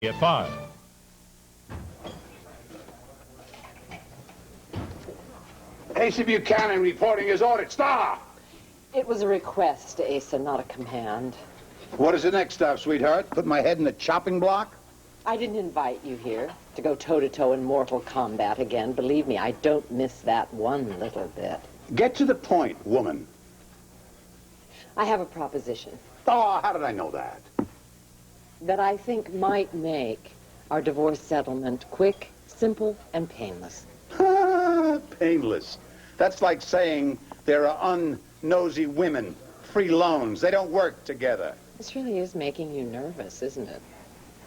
At 5. Asa Buchanan reporting his audit. Stop! It was a request, Asa, not a command. What is the next stop, sweetheart? Put my head in the chopping block? I didn't invite you here to go toe-to-toe in mortal combat again. Believe me, I don't miss that one little bit. Get to the point, woman. I have a proposition Oh, how did I know that? that I think might make our divorce settlement quick, simple, and painless. Painless. That's like saying there are unnosy women, free loans. They don't work together. This really is making you nervous, isn't it?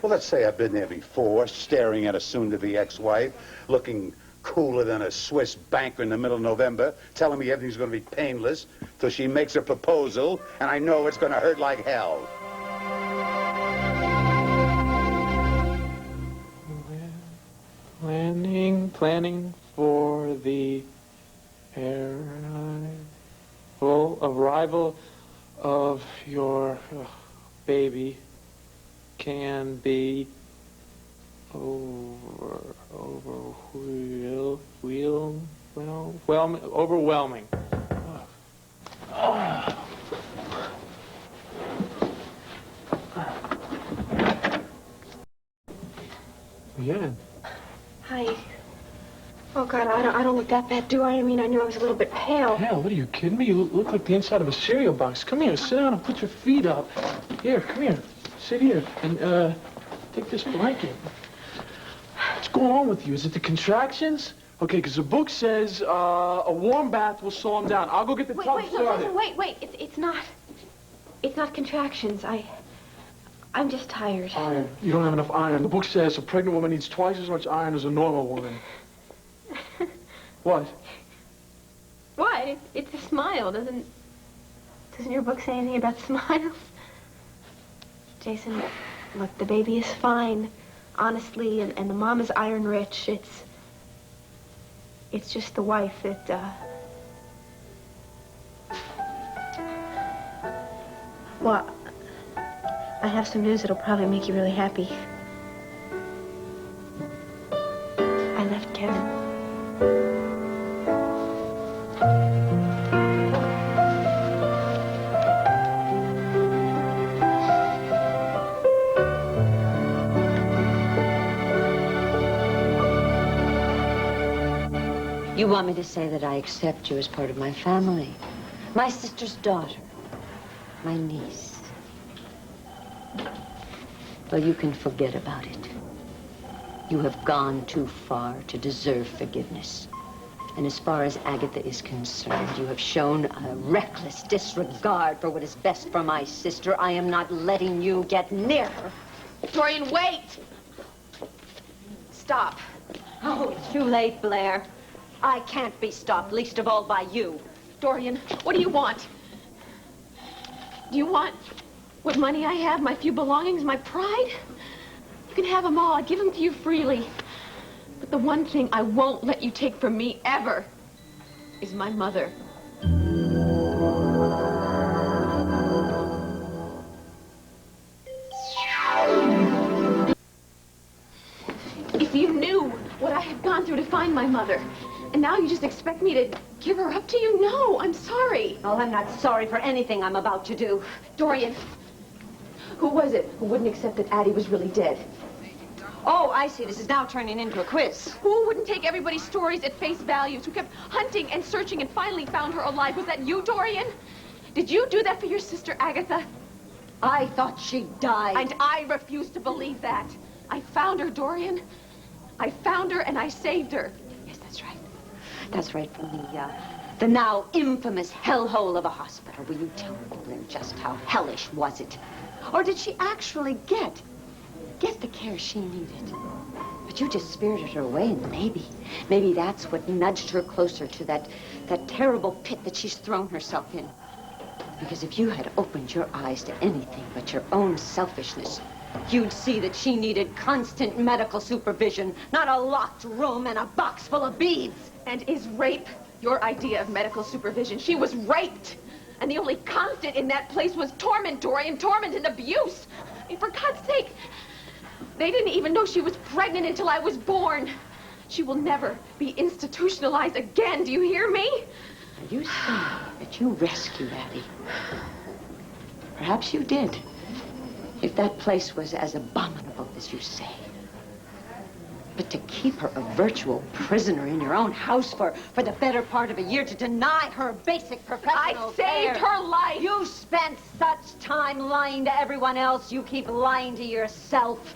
Well, let's say I've been there before, staring at a soon-to-be ex-wife, looking cooler than a Swiss banker in the middle of November, telling me everything's going to be painless till she makes a proposal, and I know it's going to hurt like hell. Planning for the arrival of your baby can be overwhelming. Yeah. Hi. Oh, God, I don't look that bad, do I? I mean, I knew I was a little bit pale. Hell, what are you kidding me? You look like the inside of a cereal box. Come here, sit down and put your feet up. Here, come here. Sit here and, take this blanket. What's going on with you? Is it the contractions? Okay, because the book says, a warm bath will slow them down. I'll go get the tub started. Wait. It's not contractions. I'm just tired. Iron. You don't have enough iron. The book says a pregnant woman needs twice as much iron as a normal woman. What? What? It's a smile. Doesn't your book say anything about smiles? Jason, look, the baby is fine, honestly, and the mom is iron rich. It's just the wife that, Well, I have some news that'll probably make you really happy. I left Kevin. You want me to say that I accept you as part of my family, my sister's daughter, my niece. Well, you can forget about it. You have gone too far to deserve forgiveness. And as far as Agatha is concerned, you have shown a reckless disregard for what is best for my sister. I am not letting you get near her. Dorian, wait! Stop. Oh, it's too late, Blair. I can't be stopped, least of all by you. Dorian, what do you want? Do you want what money I have, my few belongings, my pride? You can have them all. I give them to you freely. But the one thing I won't let you take from me ever is my mother. If you knew what I have gone through to find my mother, and now you just expect me to give her up to you? No, I'm sorry. Oh, I'm not sorry for anything I'm about to do. Dorian, who was it who wouldn't accept that Addie was really dead? Oh, I see. This is now turning into a quiz. Who wouldn't take everybody's stories at face value? Who kept hunting and searching and finally found her alive? Was that you, Dorian? Did you do that for your sister, Agatha? I thought she died. And I refuse to believe that. I found her, Dorian. I found her and I saved her. Yes, that's right. That's right, from the now infamous hellhole of a hospital. Will you tell me then just how hellish was it? Or did she actually get the care she needed? But you just spirited her away, and maybe that's what nudged her closer to that terrible pit that she's thrown herself in. Because if you had opened your eyes to anything but your own selfishness, you'd see that she needed constant medical supervision, not a locked room and a box full of beads. And is rape your idea of medical supervision? She was raped. And the only constant in that place was torment, Dorian. Torment and abuse. I mean, for God's sake. They didn't even know she was pregnant until I was born. She will never be institutionalized again. Do you hear me? You say that you rescued Addie. Perhaps you did. If that place was as abominable as you say. But to keep her a virtual prisoner in your own house for the better part of a year, to deny her basic professional I saved her life. You spent such time lying to everyone else, you keep lying to yourself.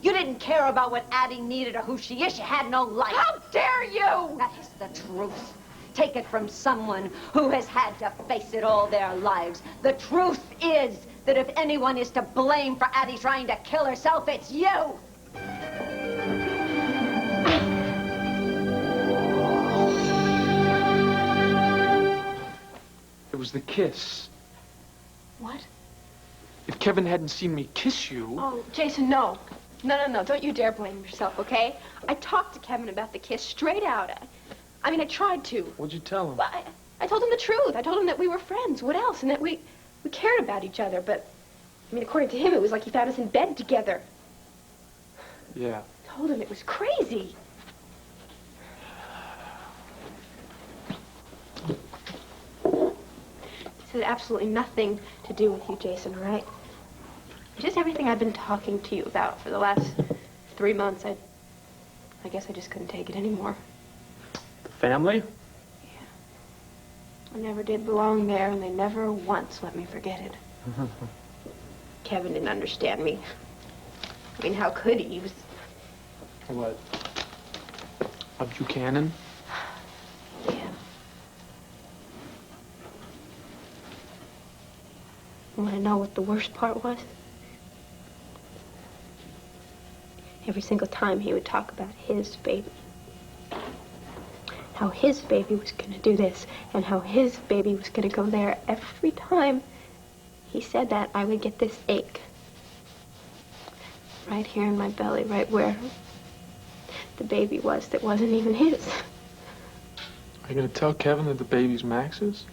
You didn't care about what Addie needed or who she is. You had no life. How dare you? That is the truth. Take it from someone who has had to face it all their lives. The truth is that if anyone is to blame for Addie trying to kill herself, it's you. It was the kiss. What? If Kevin hadn't seen me kiss you... Oh, Jason, no. No. Don't you dare blame yourself, okay? I talked to Kevin about the kiss straight out. I mean, I tried to. What'd you tell him? Well, I told him the truth. I told him that we were friends. What else? And that we cared about each other. But, I mean, according to him, it was like he found us in bed together. Yeah. I told him it was crazy. This had absolutely nothing to do with you, Jason, all right? Just everything I've been talking to you about for the last 3 months. I guess I just couldn't take it anymore. The family? I never did belong there, and they never once let me forget it. Kevin didn't understand me. I mean, how could he? He was... What? A Buchanan? Yeah. You want to know what the worst part was? Every single time he would talk about his baby. How his baby was going to do this, and how his baby was going to go there. Every time he said that, I would get this ache. Right here in my belly, right where the baby was that wasn't even his. Are you going to tell Kevin that the baby's Max's?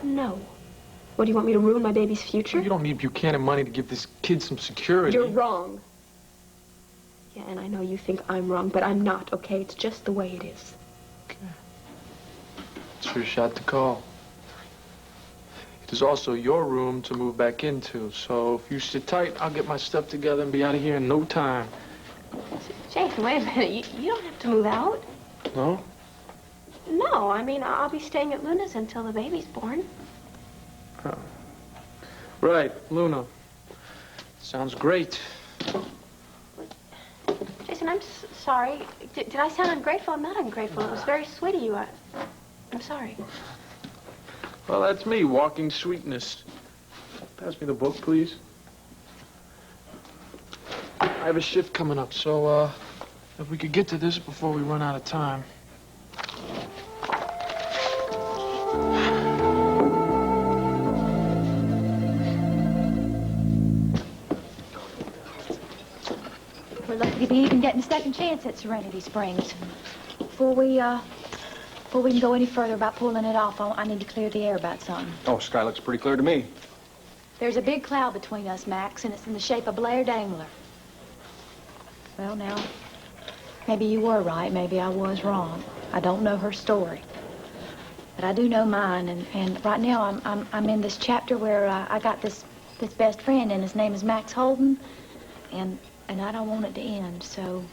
No. What, do you want me to ruin my baby's future? You don't need Buchanan money to give this kid some security. You're wrong. Yeah, and I know you think I'm wrong, but I'm not, okay? It's just the way it is. Okay. It's your shot to call. It is also your room to move back into, so if you sit tight, I'll get my stuff together and be out of here in no time. Jason, wait a minute. You don't have to move out. No? No, I mean, I'll be staying at Luna's until the baby's born. Oh. Right, Luna. Sounds great. Jason, I'm sorry. Did I sound ungrateful? I'm not ungrateful. It was very sweet of you. I'm sorry. Well, that's me, walking sweetness. Pass me the book, please. I have a shift coming up, so, if we could get to this before we run out of time. We're lucky to be even getting a second chance at Serenity Springs. Before we can go any further about pulling it off, I need to clear the air about something. Oh, sky looks pretty clear to me. There's a big cloud between us, Max, and it's in the shape of Blair Dangler. Well, now, maybe you were right, maybe I was wrong. I don't know her story. But I do know mine, and right now I'm in this chapter where I got this best friend, and his name is Max Holden, and I don't want it to end, so...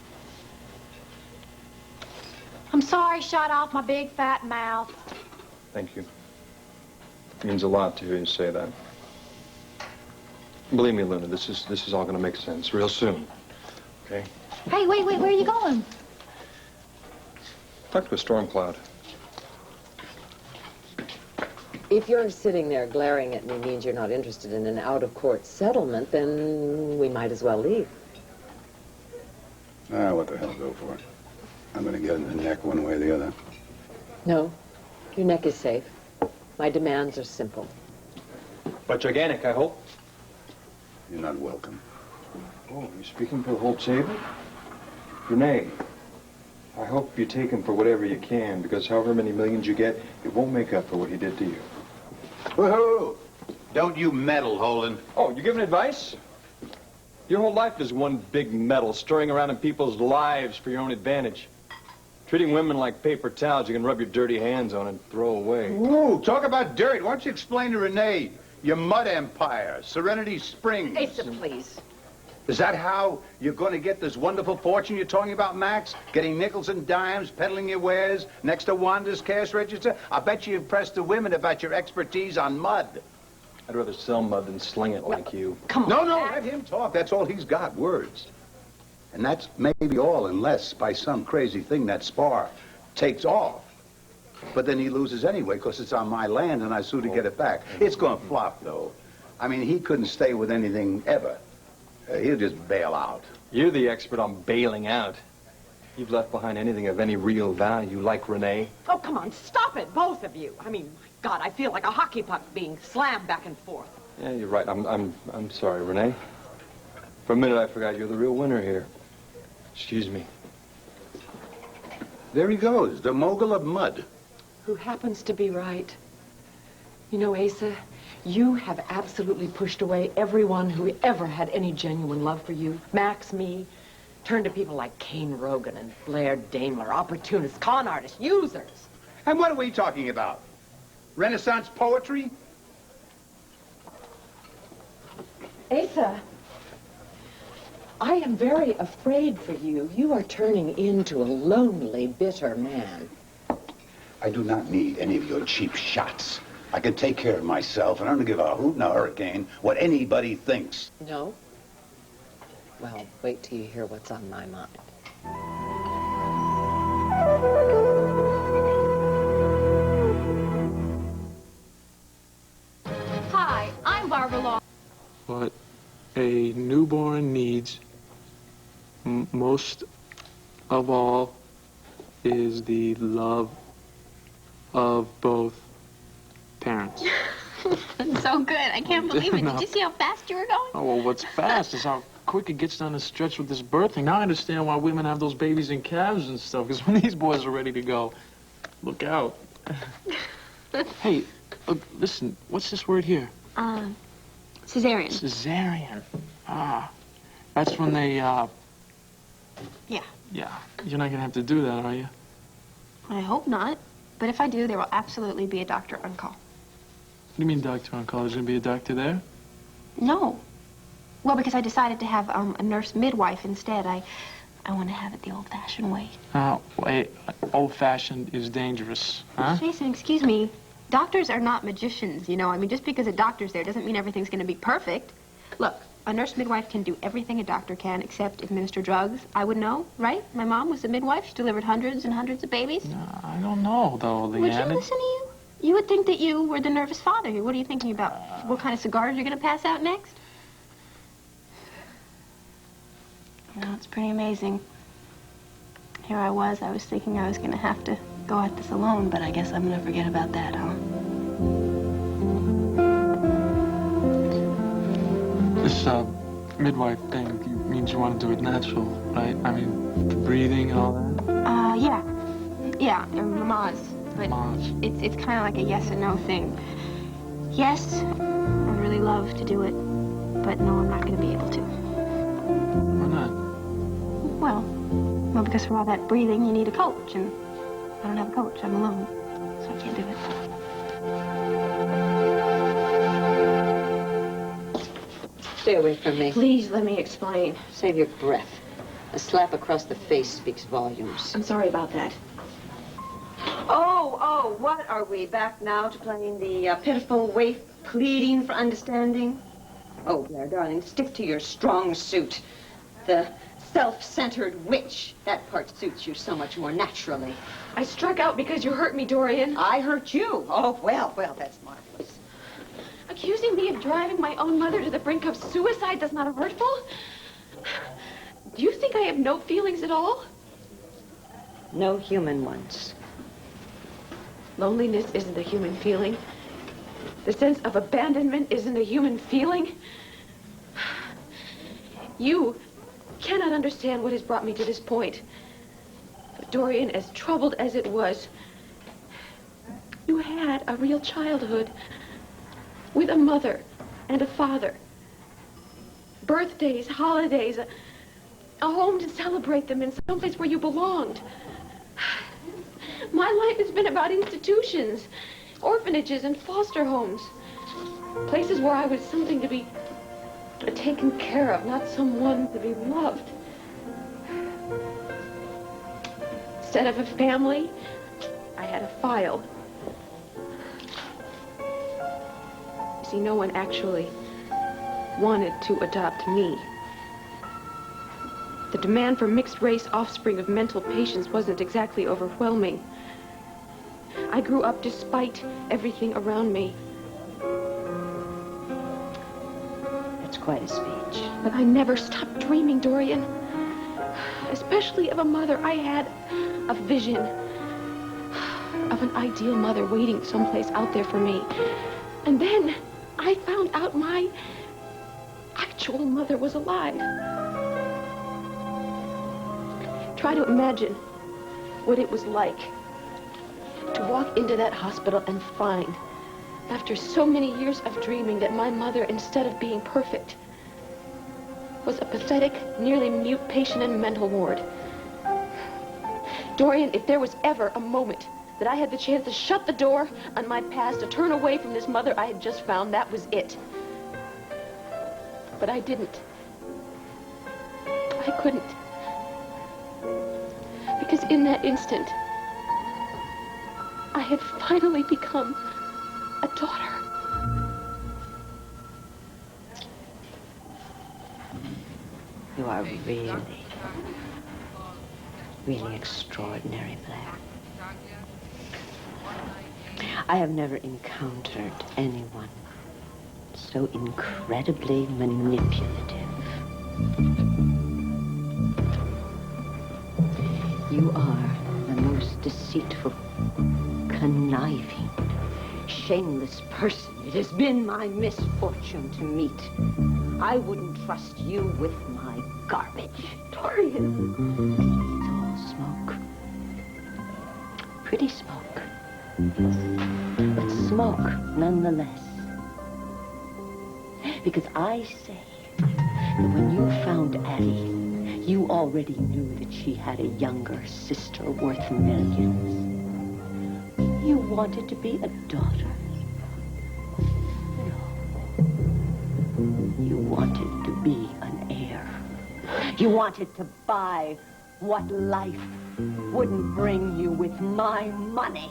I'm sorry, shot off my big fat mouth. Thank you. It means a lot to hear you say that. Believe me, Luna, this is all going to make sense real soon. Okay? Hey, wait, where are you going? Talk to a storm cloud. If you're sitting there glaring at me means you're not interested in an out-of-court settlement, then we might as well leave. Ah, what the hell go for it? I'm gonna get in the neck one way or the other. No, your neck is safe. My demands are simple. But gigantic, I hope. You're not welcome. Oh, you're speaking for the whole table? Renee, I hope you take him for whatever you can, because however many millions you get, it won't make up for what he did to you. Woohoo! Don't you meddle, Holden. Oh, you giving advice? Your whole life is one big metal, stirring around in people's lives for your own advantage. Treating women like paper towels you can rub your dirty hands on and throw away. Ooh, talk about dirt. Why don't you explain to Renee your mud empire, Serenity Springs? Asa, please. Is that how you're going to get this wonderful fortune you're talking about, Max? Getting nickels and dimes, peddling your wares next to Wanda's cash register? I bet you impressed the women about your expertise on mud. I'd rather sell mud than sling it like you. Come on. No, let him talk. That's all he's got, words. And that's maybe all, unless by some crazy thing that spar takes off. But then he loses anyway, because it's on my land and I sue to get it back. It's going to flop, though. I mean, he couldn't stay with anything ever. He'll just bail out. You're the expert on bailing out. You've left behind anything of any real value, like Renee. Oh, come on, stop it, both of you. I mean, my God, I feel like a hockey puck being slammed back and forth. Yeah, you're right. I'm sorry, Renee. For a minute, I forgot you're the real winner here. Excuse me. There he goes, the mogul of mud. Who happens to be right. You know, Asa, you have absolutely pushed away everyone who ever had any genuine love for you. Max, me. Turned to people like Kane Rogan and Blair Daimler, opportunists, con artists, users. And what are we talking about? Renaissance poetry? Asa, I am very afraid for you. You are turning into a lonely, bitter man. I do not need any of your cheap shots. I can take care of myself, and I don't give a hoot and a hurricane what anybody thinks. No? Well, wait till you hear what's on my mind. Hi, I'm Barbara Law. What a newborn needs most of all is the love of both parents. That's so good. I can't believe it. No. Did you see how fast you were going? Oh, well, what's fast is how quick it gets down the stretch with this birthing. Now I understand why women have those babies in calves and stuff, because when these boys are ready to go, look out. Hey, listen, what's this word here? Cesarean. Cesarean. Ah, that's when they, Yeah. Yeah, you're not gonna have to do that, are you? I hope not. But if I do, there will absolutely be a doctor on call. What do you mean doctor on call? There's gonna be a doctor there? No. Well, because I decided to have a nurse midwife instead. I want to have it the old-fashioned way. Wait, old-fashioned is dangerous, huh? Jason, excuse me. Doctors are not magicians, you know. I mean, just because a doctor's there doesn't mean everything's going to be perfect. Look, a nurse midwife can do everything a doctor can except administer drugs. I would know, right? My mom was a midwife. She delivered hundreds and hundreds of babies. No, I don't know, though, Leanne. Would you listen to you? You would think that you were the nervous father here. What are you thinking about? What kind of cigars you're going to pass out next? You know, it's pretty amazing. Here I was thinking I was going to have to go at this alone, but I guess I'm going to forget about that, huh? This, midwife thing means you want to do it natural, right? I mean, the breathing and all that? Yeah. Yeah, Lamaze. But Lamaze. it's kind of like a yes and no thing. Yes, I'd really love to do it, but no, I'm not going to be able to. Why not? Well, because for all that breathing, you need a coach, and I don't have a coach. I'm alone, so I can't do it. Stay away from me. Please, let me explain. Save your breath. A slap across the face speaks volumes. I'm sorry about that. Oh, what are we back now to playing the pitiful waif pleading for understanding? Oh, Blair, darling, stick to your strong suit. The self-centered witch. That part suits you so much more naturally. I struck out because you hurt me, Dorian. I hurt you. Oh, well, that's marvelous. Accusing me of driving my own mother to the brink of suicide, that's not hurtful? Do you think I have no feelings at all? No human ones. Loneliness isn't a human feeling. The sense of abandonment isn't a human feeling. You cannot understand what has brought me to this point. But Dorian, as troubled as it was, you had a real childhood with a mother and a father. birthdays, holidays, a home to celebrate them in, someplace where you belonged. My life has been about institutions, orphanages, and foster homes. Places where I was something to be taken care of, not someone to be loved. Instead of a family, I had a file. You see, no one actually wanted to adopt me. The demand for mixed-race offspring of mental patients wasn't exactly overwhelming. I grew up despite everything around me. That's quite a speech. But I never stopped dreaming, Dorian. Especially of a mother. I had a vision of an ideal mother waiting someplace out there for me. And then I found out my actual mother was alive. Try to imagine what it was like to walk into that hospital and find, after so many years of dreaming, that my mother, instead of being perfect, was a pathetic, nearly mute patient in a mental ward. Dorian, if there was ever a moment that I had the chance to shut the door on my past, to turn away from this mother I had just found, that was it. But I didn't. I couldn't. Because in that instant, I had finally become a daughter. You are really extraordinary, Blair. I have never encountered anyone so incredibly manipulative. You are the most deceitful, conniving, shameless person it has been my misfortune to meet. I wouldn't trust you with my garbage. Dorian. It's all smoke. Pretty smoke. But smoke nonetheless. Because I say that when you found Addie, you already knew that she had a younger sister worth millions. You wanted to be a daughter. No. You wanted to be an heir. You wanted to buy what life wouldn't bring you with my money.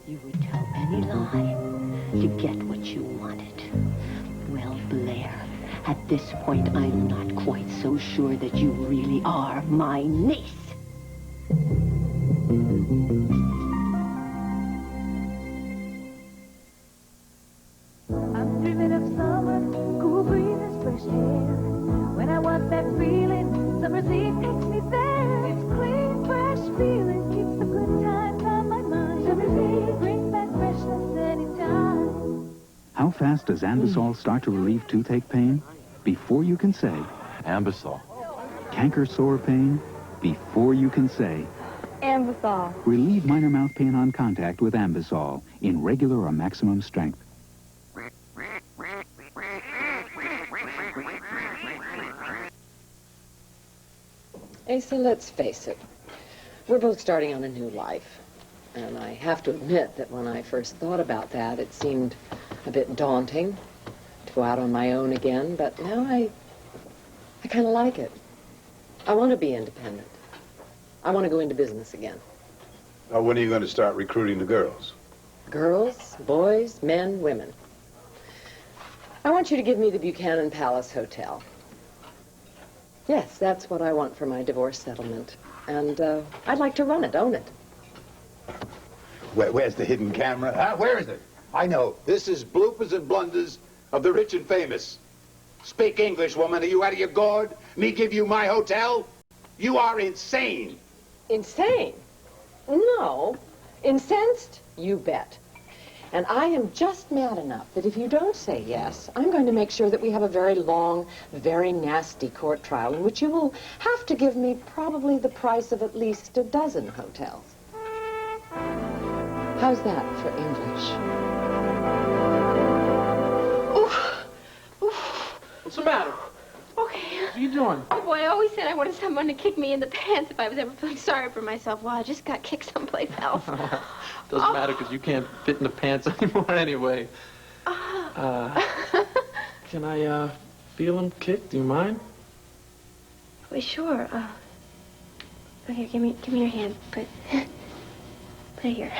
You would tell any lie to get what you wanted. Well, Blair, at this point, I'm not quite so sure that you really are my niece. I'm dreaming of summer, cool breezes, fresh air. When I want that feeling, summer's eve takes me there. It's clean, fresh feeling, keeps the good times on my mind. Summer's eve brings back freshness anytime. How fast does Ambisol start to relieve toothache pain? Before you can say Ambisol. Canker sore pain? Before you can say Ambisol. relieve minor mouth pain on contact with Ambisol in regular or maximum strength. Asa, let's face it. We're both starting on a new life. And I have to admit that when I first thought about that, it seemed a bit daunting to go out on my own again. But now I kind of like it. I want to be independent. I want to go into business again. Now, when are you going to start recruiting the girls? Girls, boys, men, women. I want you to give me the Buchanan Palace Hotel. Yes, that's what I want for my divorce settlement. And I'd like to run it, own it. Where's the hidden camera? Huh? Where is it? I know. This is bloopers and blunders of the rich and famous. Speak English, woman. Are you out of your gourd? Me give you my hotel? You are insane. Insane? No. Incensed? You bet. And I am just mad enough that if you don't say yes, I'm going to make sure that we have a very long, very nasty court trial in which you will have to give me probably the price of at least a dozen hotels. How's that for English? Oof. Oof. matter? Okay. What are you doing? Oh, boy, I always said I wanted someone to kick me in the pants if I was ever feeling sorry for myself. Well, I just got kicked someplace else. Doesn't matter because you can't fit in the pants anymore anyway. Can I feel him kick? Do you mind? Well, sure. Here, give me your hand. Put it here.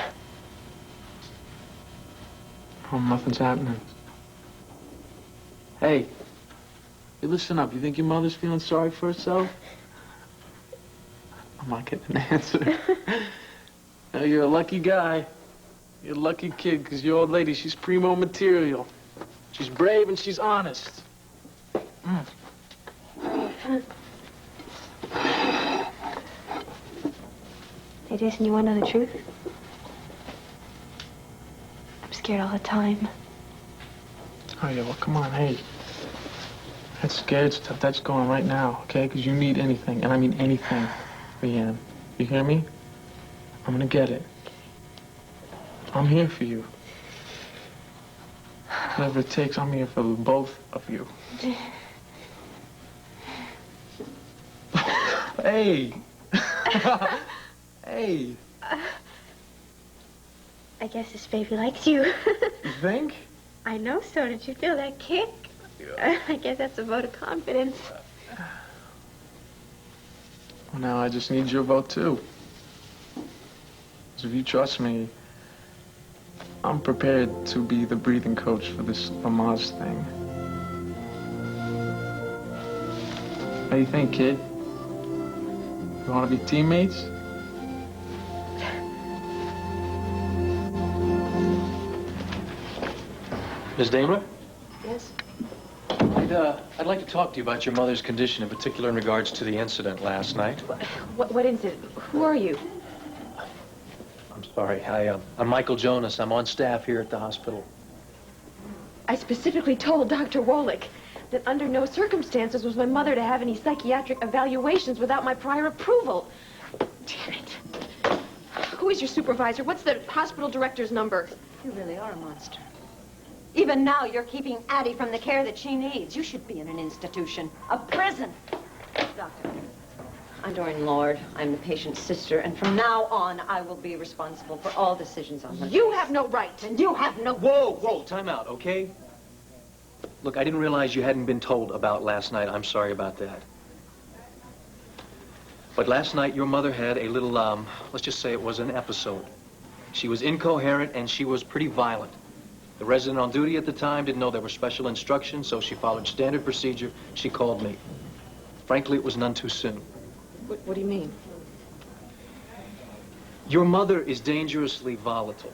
Oh, nothing's happening. Hey, listen up. You think your mother's feeling sorry for herself? I'm not getting an answer. Now, you're a lucky guy. You're a lucky kid, because your old lady, she's primo material. She's brave and she's honest. Hey, Jason, you want to know the truth? I'm scared all the time. Oh, yeah, well, come on, hey. That scared stuff, that's going right now, okay? Because you need anything, and I mean anything, Leanne. You hear me? I'm gonna get it. I'm here for you. Whatever it takes, I'm here for the both of you. Hey! Hey! I guess this baby likes you. You think? I know so. Did you feel that kick? I guess that's a vote of confidence. Well, now I just need your vote, too. Because if you trust me, I'm prepared to be the breathing coach for this Lamaze thing. What do you think, kid? You want to be teammates? Ms. Daimler? Yes? I'd like to talk to you about your mother's condition, in particular in regards to the incident last night. What incident? Who are you? I'm sorry. I'm Michael Jonas. I'm on staff here at the hospital. I specifically told Dr. Wolick that under no circumstances was my mother to have any psychiatric evaluations without my prior approval. Damn it. Who is your supervisor? What's the hospital director's number? You really are a monster. Even now, you're keeping Addie from the care that she needs. You should be in an institution, a prison. Doctor, I'm Doreen Lord. I'm the patient's sister, and from now on, I will be responsible for all decisions on her. You have no right. And you have no... Whoa, time out, okay? Look, I didn't realize you hadn't been told about last night. I'm sorry about that. But last night, your mother had a little, let's just say it was an episode. She was incoherent, and she was pretty violent. The resident on duty at the time didn't know there were special instructions, so she followed standard procedure. She called me. Frankly, it was none too soon. What do you mean? Your mother is dangerously volatile,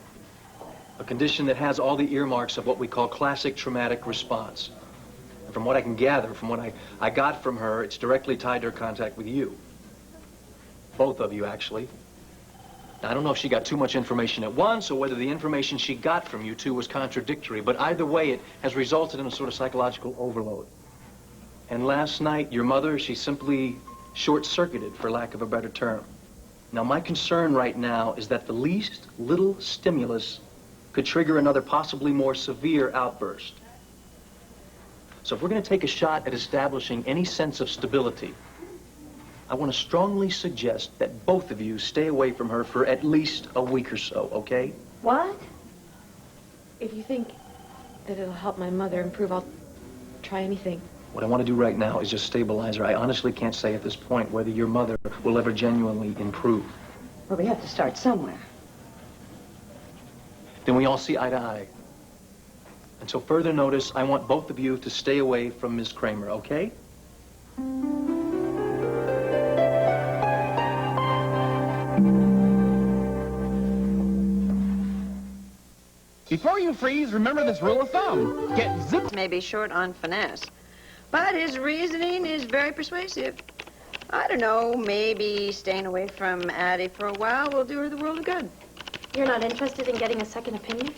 a condition that has all the earmarks of what we call classic traumatic response. And from what I can gather, from what I got from her, it's directly tied to her contact with you. Both of you, actually. Now, I don't know if she got too much information at once or whether the information she got from you two was contradictory, but either way, it has resulted in a sort of psychological overload. And last night, your mother, she simply short-circuited, for lack of a better term. Now, my concern right now is that the least little stimulus could trigger another possibly more severe outburst. So if we're going to take a shot at establishing any sense of stability, I want to strongly suggest that both of you stay away from her for at least a week or so, okay? What? If you think that it'll help my mother improve, I'll try anything. What I want to do right now is just stabilize her. I honestly can't say at this point whether your mother will ever genuinely improve. Well, we have to start somewhere. Then we all see eye to eye. Until further notice, I want both of you to stay away from Ms. Kramer, okay? Before you freeze, remember this rule of thumb. Get zipped. May be short on finesse, but his reasoning is very persuasive. I don't know, maybe staying away from Addie for a while will do her the world of good. You're not interested in getting a second opinion?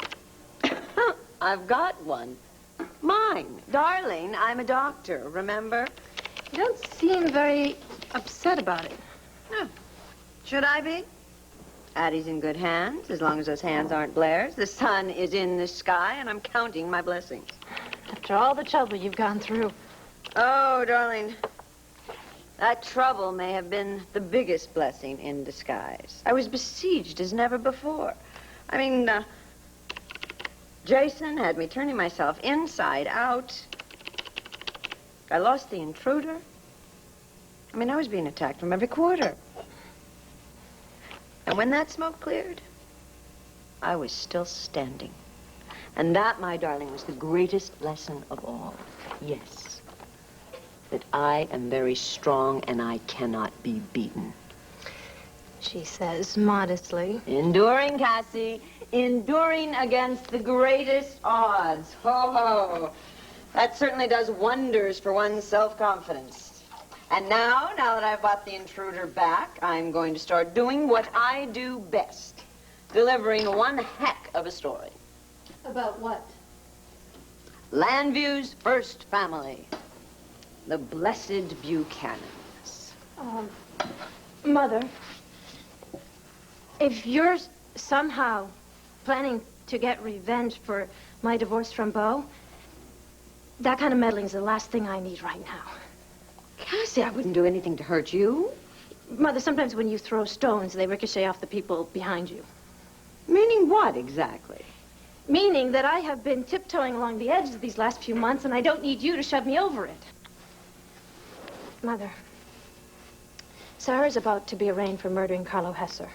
I've got one. Mine. Darling, I'm a doctor, remember? You don't seem very upset about it. No. Should I be? Addie's in good hands, as long as those hands aren't Blair's. The sun is in the sky, and I'm counting my blessings. After all the trouble you've gone through. Oh, darling, that trouble may have been the biggest blessing in disguise. I was besieged as never before. I mean, Jason had me turning myself inside out. I lost the intruder. I mean, I was being attacked from every quarter. And when that smoke cleared, I was still standing. And that, my darling, was the greatest lesson of all. Yes, that I am very strong and I cannot be beaten. She says modestly. Enduring, Cassie. Enduring against the greatest odds. Ho, ho. That certainly does wonders for one's self-confidence. And now that I've brought the intruder back, I'm going to start doing what I do best. Delivering one heck of a story. About what? Landview's first family. The blessed Buchanans. Mother, if you're somehow planning to get revenge for my divorce from Beau, that kind of meddling is the last thing I need right now. Cassie, I wouldn't do anything to hurt you. Mother, sometimes when you throw stones, they ricochet off the people behind you. Meaning what, exactly? Meaning that I have been tiptoeing along the edges these last few months, and I don't need you to shove me over it. Mother, Sarah's about to be arraigned for murdering Carlo Hesser,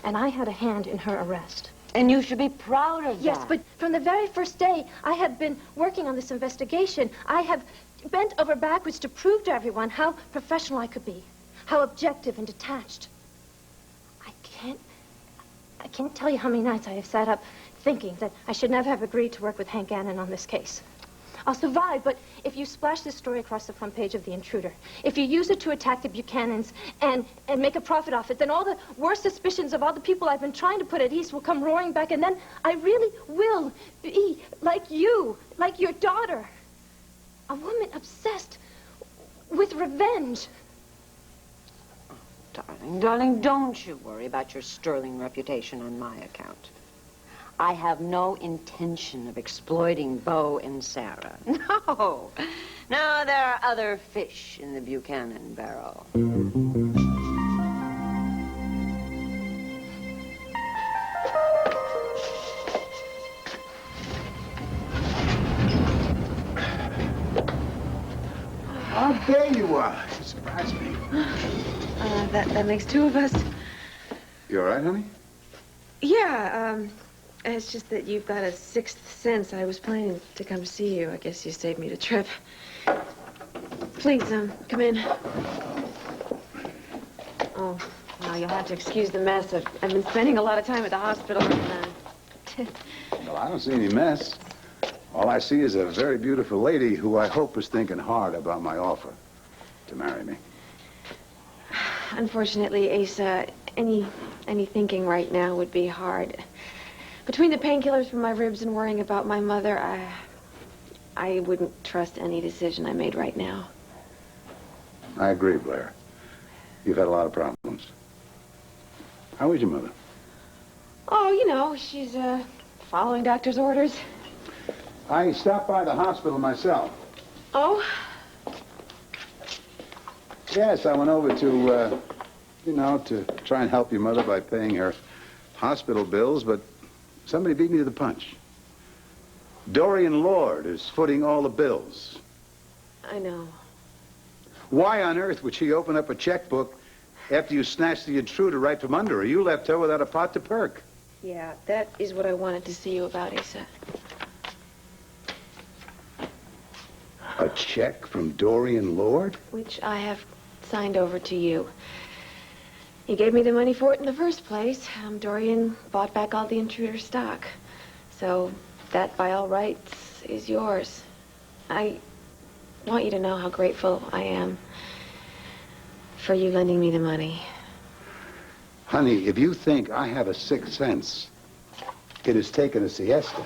and I had a hand in her arrest. And you should be proud of that. Yes, but from the very first day I have been working on this investigation, I have bent over backwards to prove to everyone how professional I could be, how objective and detached. I can't tell you how many nights I have sat up thinking that I should never have agreed to work with Hank Gannon on this case. I'll survive, but if you splash this story across the front page of The Intruder, if you use it to attack the Buchanans and make a profit off it, then all the worst suspicions of all the people I've been trying to put at ease will come roaring back, and then I really will be like you, like your daughter. A woman obsessed with revenge. Darling, don't you worry about your sterling reputation on my account. I have no intention of exploiting Beau and Sarah. No. No, there are other fish in the Buchanan barrel. Oh, there you are. You surprised me. That makes two of us. You all right, honey? Yeah, it's just that you've got a sixth sense. I was planning to come see you. I guess you saved me the trip. Please, come in. Oh, now you'll have to excuse the mess. I've been spending a lot of time at the hospital. And, Well, I don't see any mess. All I see is a very beautiful lady who I hope is thinking hard about my offer to marry me. Unfortunately, Asa, any thinking right now would be hard. Between the painkillers for my ribs and worrying about my mother, I wouldn't trust any decision I made right now. I agree, Blair. You've had a lot of problems. How is your mother? Oh, you know, she's following doctor's orders. I stopped by the hospital myself. Oh? Yes, I went over to, to try and help your mother by paying her hospital bills, but somebody beat me to the punch. Dorian Lord is footing all the bills. I know. Why on earth would she open up a checkbook after you snatched the intruder right from under her? You left her without a pot to perk. Yeah, that is what I wanted to see you about, Asa. A check from Dorian Lord? Which I have signed over to you. He gave me the money for it in the first place. Dorian bought back all the intruder stock. So that, by all rights, is yours. I want you to know how grateful I am for you lending me the money. Honey, if you think I have a sixth sense, it has taken a siesta.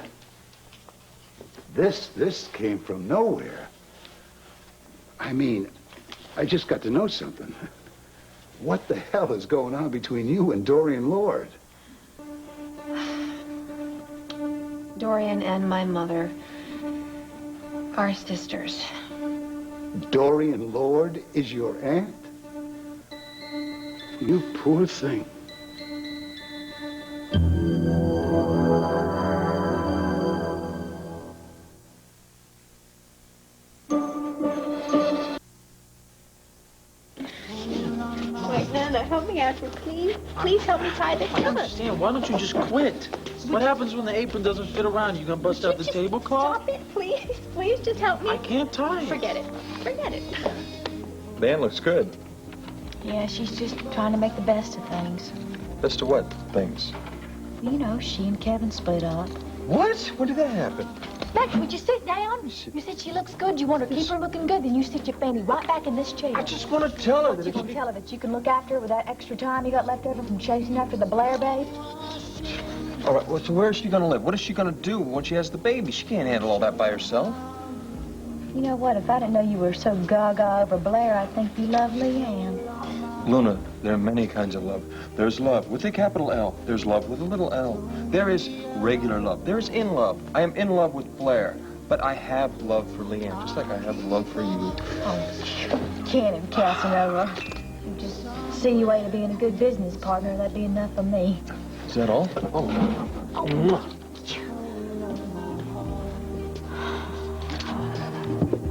This came from nowhere. I mean, I just got to know something. What the hell is going on between you and Dorian Lord? Dorian and my mother are sisters. Dorian Lord is your aunt? You poor thing. Wait, Nana, help me out here, please. Please help me tie this I don't up. understand. Why don't you just quit? What happens when the apron doesn't fit around? You gonna bust out the tablecloth? Stop it, please. Please just help me. I can't tie it. Forget it. Forget it. Dan looks good. Yeah, she's just trying to make the best of things. Best of what things? You know, she and Kevin split up. What? When did that happen? Max, would you sit down? You said she looks good. You want to keep her looking good, then you sit your fanny right back in this chair. I just want to tell her that You if can tell her that you can look after her with that extra time you got left over from chasing after the Blair babe. All right, well, so where is she going to live? What is she going to do when she has the baby? She can't handle all that by herself. You know what? If I didn't know you were so gaga over Blair, I'd think you love Leanne. Luna, there are many kinds of love. There's love with a capital L. There's love with a little l. There is regular love. There is in love. I am in love with Blair, but I have love for Leanne, just like I have love for you. Oh, Cannon Casanova. You just see your way to being a good business partner. That'd be enough for me. Is that all? Oh.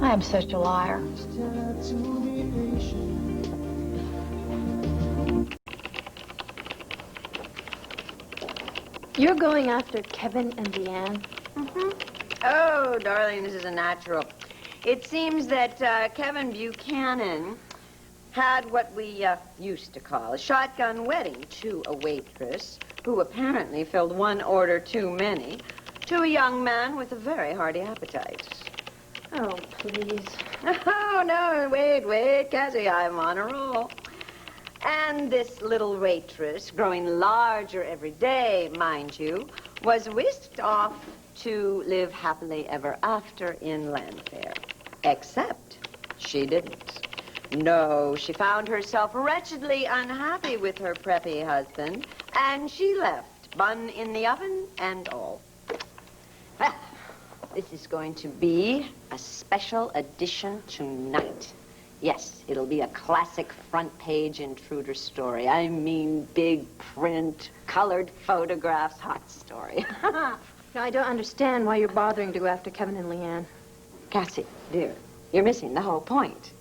I am such a liar. You're going after Kevin and Leanne? Mm-hmm. Oh, darling, this is a natural. It seems that Kevin Buchanan had what we used to call a shotgun wedding to a waitress who apparently filled one order too many to a young man with a very hearty appetite. Oh, please. Oh, no, wait, Cassie, I'm on a roll. And this little waitress, growing larger every day, mind you, was whisked off to live happily ever after in Landfair. Except she didn't. No, she found herself wretchedly unhappy with her preppy husband, and she left, bun in the oven and all. Well, this is going to be a special edition tonight. Yes, it'll be a classic front-page intruder story. I mean, big print, colored photographs, hot story. No, I don't understand why you're bothering to go after Kevin and Leanne. Cassie, dear, you're missing the whole point.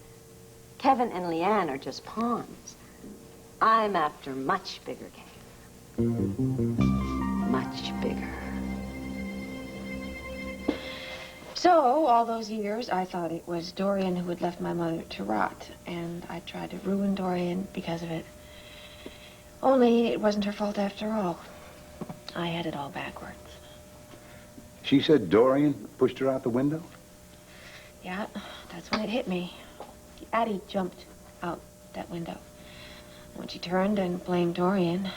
Kevin and Leanne are just pawns. I'm after much bigger game. Much bigger. So, all those years, I thought it was Dorian who had left my mother to rot, and I tried to ruin Dorian because of it. Only it wasn't her fault after all. I had it all backwards. She said Dorian pushed her out the window? Yeah, that's when it hit me. Addie jumped out that window. When she turned and blamed Dorian,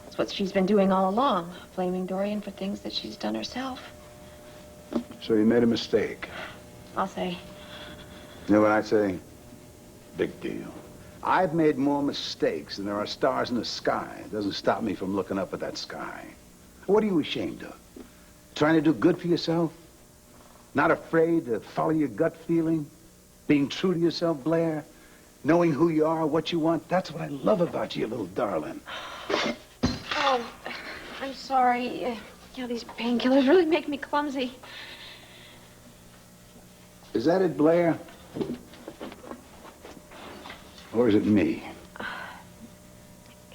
that's what she's been doing all along, blaming Dorian for things that she's done herself. So you made a mistake. I'll say. You know what I say? Big deal. I've made more mistakes than there are stars in the sky. It doesn't stop me from looking up at that sky. What are you ashamed of? Trying to do good for yourself? Not afraid to follow your gut feeling? Being true to yourself, Blair? Knowing who you are, what you want? That's what I love about you, little darling. Oh, I'm sorry. These painkillers really make me clumsy. Is that it, Blair? Or is it me?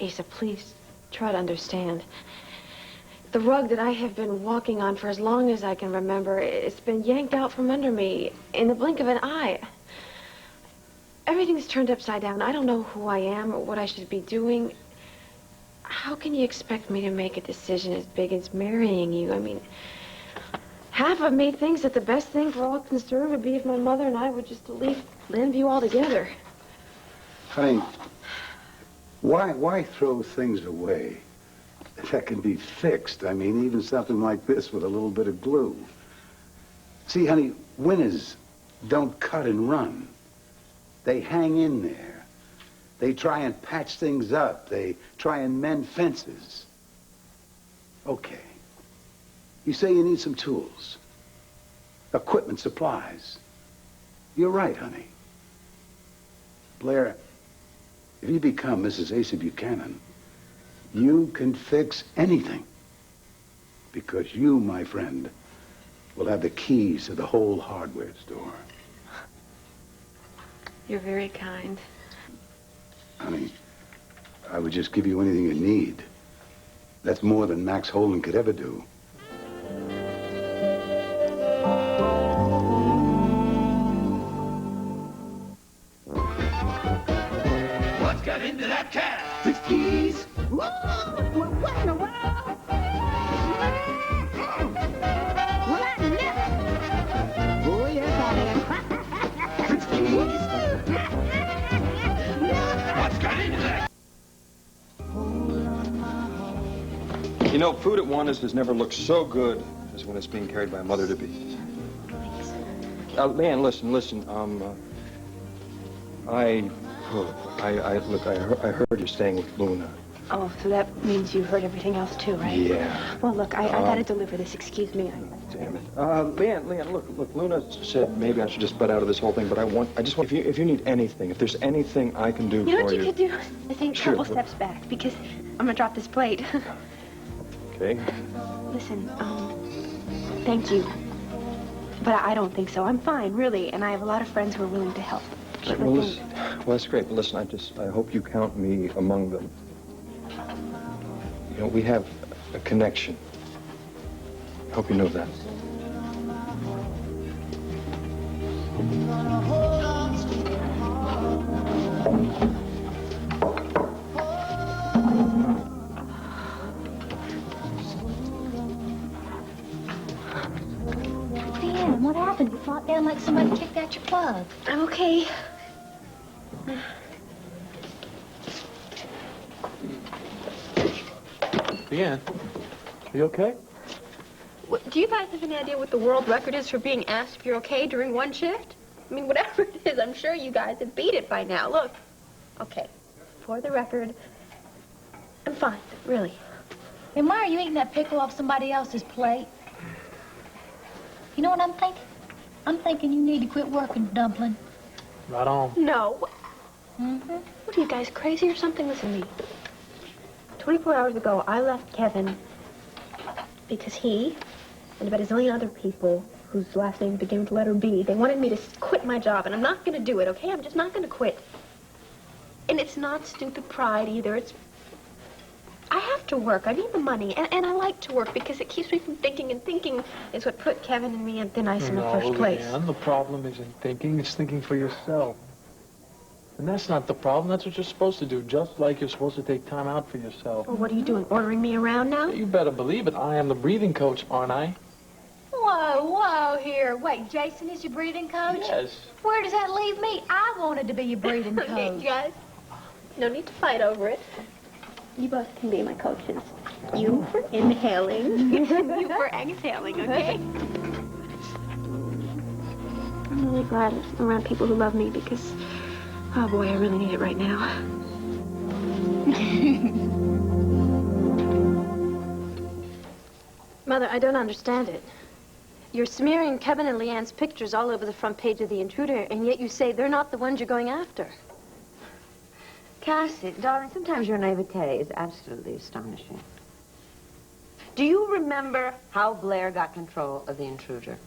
Asa, please try to understand. The rug that I have been walking on for as long as I can remember, it's been yanked out from under me in the blink of an eye. Everything's turned upside down. I don't know who I am or what I should be doing. How can you expect me to make a decision as big as marrying you? I mean, half of me thinks that the best thing for all concerned would be if my mother and I would just leave Landview altogether. Honey, why throw things away that can be fixed? I mean, even something like this with a little bit of glue. See, honey, winners don't cut and run. They hang in there. They try and patch things up. They try and mend fences. Okay. You say you need some tools, equipment, supplies. You're right, honey. Blair, if you become Mrs. Asa Buchanan, you can fix anything. Because you, my friend, will have the keys to the whole hardware store. You're very kind. Honey, I would just give you anything you need. That's more than Max Holden could ever do. What's got into that cat? The keys. Whoa! What in the world? Well, I never. Oh, yes, I have. The keys. What's got into that? You know, food at Wanda's has never looked so good as when it's being carried by a mother-to-be. Leanne, listen. I heard you're staying with Luna. Oh, so that means you heard everything else too, right? Yeah. Well, look, I gotta deliver this. Excuse me. Damn it. Leanne, look, Luna said maybe I should just butt out of this whole thing, but I just want, if you need anything, if there's anything I can do You know for what you could do? I think a Sure. couple steps back, because I'm gonna drop this plate. Okay. Listen, thank you. But I don't think so. I'm fine, really, and I have a lot of friends who are willing to help. Right, well, that's great, but listen, I hope you count me among them. You know, we have a connection. I hope you know that. Dan, what happened? You flopped down like somebody kicked out your plug. I'm okay. Leanne, are you okay? Do you guys have any idea what the world record is for being asked if you're okay during one shift? I mean, whatever it is, I'm sure you guys have beat it by now. Look, okay, for the record, I'm fine, really. And why are you eating that pickle off somebody else's plate? You know what I'm thinking? I'm thinking you need to quit working, Dumpling. Right on. No. Mm-hmm. What are you guys, crazy or something? Listen to me. 24 hours ago, I left Kevin because he and about a zillion other people whose last name began with the letter B, they wanted me to quit my job, and I'm not going to do it, okay? I'm just not going to quit. And it's not stupid pride either. It's... I have to work. I need the money, and I like to work because it keeps me from thinking, and thinking is what put Kevin and me on thin ice in the first place. Leanne, the problem isn't thinking, it's thinking for yourself. And that's not the problem. That's what you're supposed to do, just like you're supposed to take time out for yourself. Well, what are you doing, ordering me around now? You better believe it. I am the breathing coach, aren't I? Whoa, here. Wait, Jason is your breathing coach? Yes. Where does that leave me? I wanted to be your breathing coach. Okay, you guys, no need to fight over it. You both can be my coaches. You for inhaling, you for exhaling, okay? I'm really glad I'm around people who love me because, oh boy, I really need it right now. Mother, I don't understand it. You're smearing Kevin and Leanne's pictures all over the front page of The Intruder, and yet you say they're not the ones you're going after. Cassie, darling, sometimes your naivete is absolutely astonishing. Do you remember how Blair got control of The Intruder?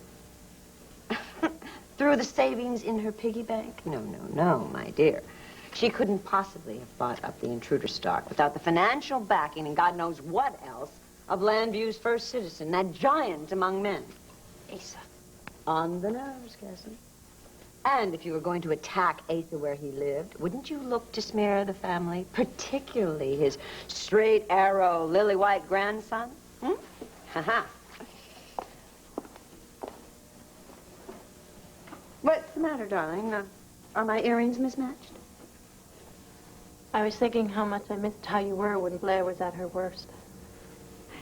Through the savings in her piggy bank? No, my dear. She couldn't possibly have bought up The Intruder stock without the financial backing and God knows what else of Landview's first citizen, that giant among men. Asa. On the nose, Cassie. And if you were going to attack Asa where he lived, wouldn't you look to smear the family, particularly his straight arrow, lily-white grandson? Ha-ha. What's the matter, darling? Are my earrings mismatched? I was thinking how much I missed how you were when Blair was at her worst.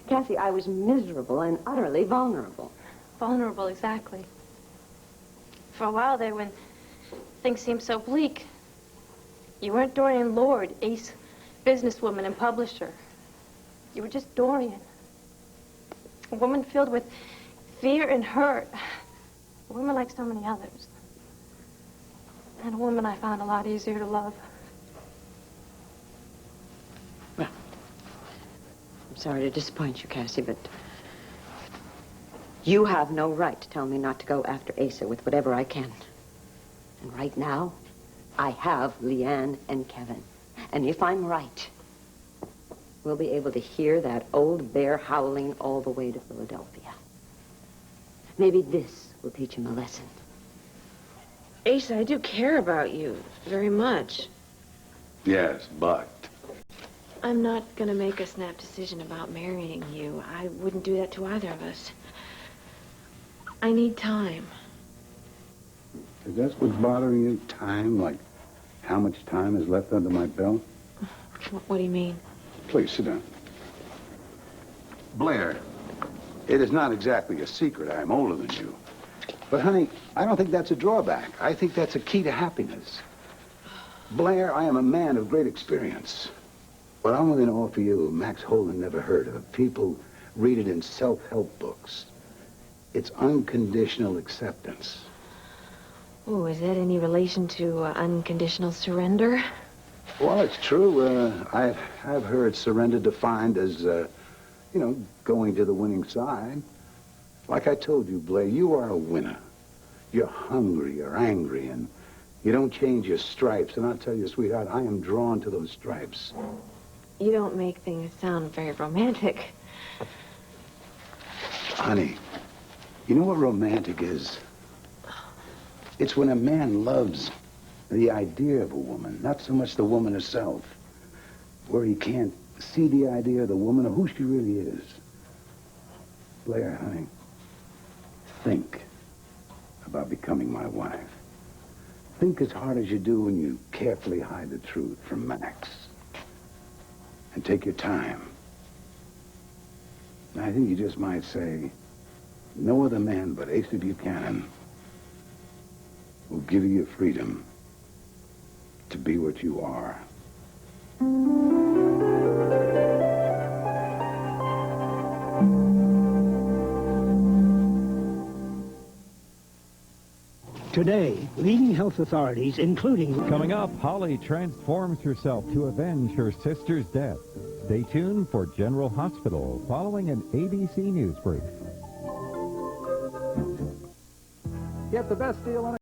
Cassie, I was miserable and utterly vulnerable. Vulnerable, exactly. For a while there, when things seemed so bleak, you weren't Dorian Lord, ace businesswoman and publisher. You were just Dorian. A woman filled with fear and hurt. A woman like so many others. And a woman I found a lot easier to love. Well, I'm sorry to disappoint you, Cassie, but you have no right to tell me not to go after Asa with whatever I can. And right now, I have Leanne and Kevin. And if I'm right, we'll be able to hear that old bear howling all the way to Philadelphia. Maybe this will teach him a lesson. Asa, I do care about you very much. Yes, but... I'm not going to make a snap decision about marrying you. I wouldn't do that to either of us. I need time. Is that what's bothering you? Time? Like how much time is left under my belt? What do you mean? Please, sit down. Blair, it is not exactly a secret I'm older than you. But, honey, I don't think that's a drawback. I think that's a key to happiness. Blair, I am a man of great experience. What I'm going to offer you, Max Holden never heard of. People read it in self-help books. It's unconditional acceptance. Oh, is that any relation to unconditional surrender? Well, it's true. I've heard surrender defined as, going to the winning side. Like I told you, Blair, you are a winner. You're hungry, you're angry, and you don't change your stripes. And I'll tell you, sweetheart, I am drawn to those stripes. You don't make things sound very romantic. Honey, you know what romantic is? It's when a man loves the idea of a woman, not so much the woman herself, where he can't see the idea of the woman or who she really is. Blair, honey, think about becoming my wife. Think as hard as you do when you carefully hide the truth from Max. And take your time. I think you just might say, no other man but Asa Buchanan will give you your freedom to be what you are. Today, leading health authorities, including... Coming up, Holly transforms herself to avenge her sister's death. Stay tuned for General Hospital following an ABC News brief. Get the best deal on